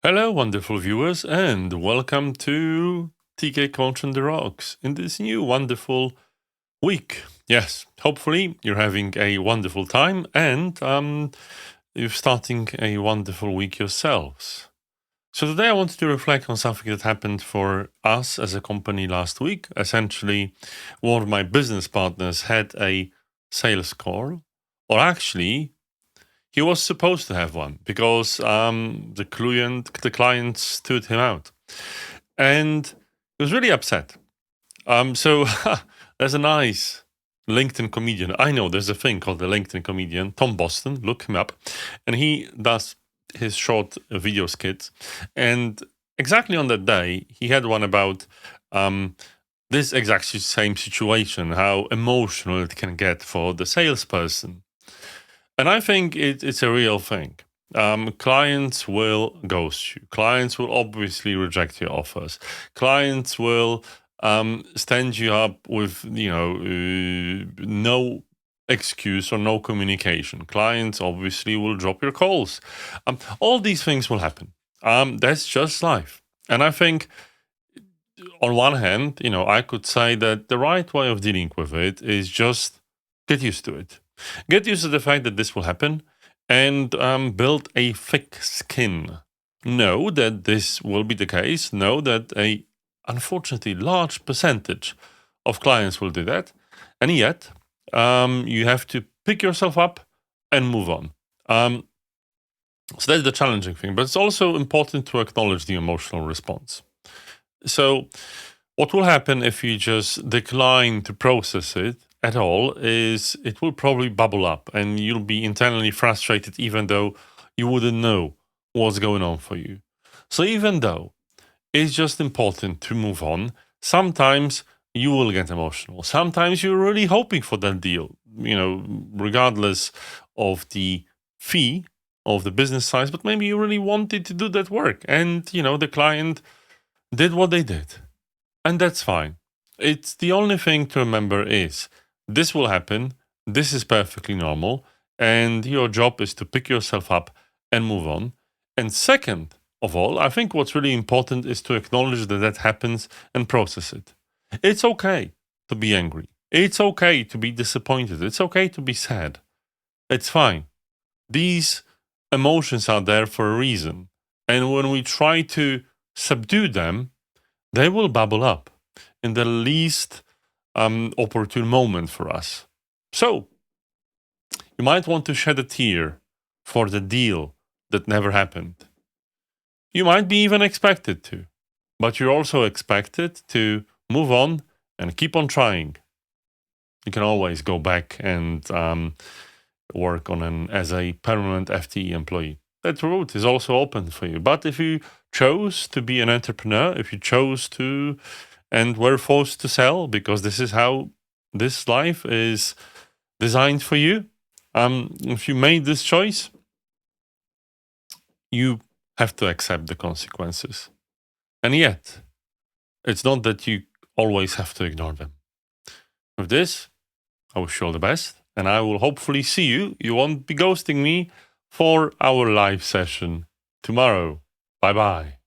Hello, wonderful viewers, and welcome to TK Coach on the Rocks in this new wonderful week. Yes, hopefully you're having a wonderful time and you're starting a wonderful week yourselves. So today I wanted to reflect on something that happened for us as a company last week. Essentially, one of my business partners had a sales call, or actually he was supposed to have one because the client stood him out, and he was really upset. So there's a nice LinkedIn comedian. I know there's a thing called the LinkedIn comedian, Tom Boston. Look him up, and he does his short video skits. And exactly on that day, he had one about this exact same situation, how emotional it can get for the salesperson. And I think it's a real thing. Clients will ghost you. Clients will obviously reject your offers. Clients will stand you up with, no excuse or no communication. Clients obviously will drop your calls. All these things will happen. That's just life. And I think on one hand, I could say that the right way of dealing with it is just get used to it. Get used to the fact that this will happen and build a thick skin. Know that this will be the case. Know that a unfortunately large percentage of clients will do that. And yet, you have to pick yourself up and move on. So that's the challenging thing. But it's also important to acknowledge the emotional response. So, what will happen if you just decline to process it at all is it will probably bubble up and you'll be internally frustrated even though you wouldn't know what's going on for you. So, even though it's just important to move on, sometimes you will get emotional. Sometimes you're really hoping for that deal, regardless of the fee of the business size, but maybe you really wanted to do that work and, the client did what they did. And that's fine. It's the only thing to remember is this will happen. This is perfectly normal. And your job is to pick yourself up and move on. And second of all, I think what's really important is to acknowledge that that happens and process it. It's okay to be angry. It's okay to be disappointed. It's okay to be sad. It's fine. These emotions are there for a reason. And when we try to subdue them, they will bubble up in the least opportune moment for us. So, you might want to shed a tear for the deal that never happened. You might be even expected to, but you're also expected to move on and keep on trying. You can always go back and work on as a permanent FTE employee. That route is also open for you. But if you chose to be an entrepreneur, if you chose to and were forced to sell because this is how this life is designed for you, if you made this choice, you have to accept the consequences. And yet, it's not that you always have to ignore them. With this, I wish you all the best, and I will hopefully see you. You won't be ghosting me for our live session tomorrow. Bye bye.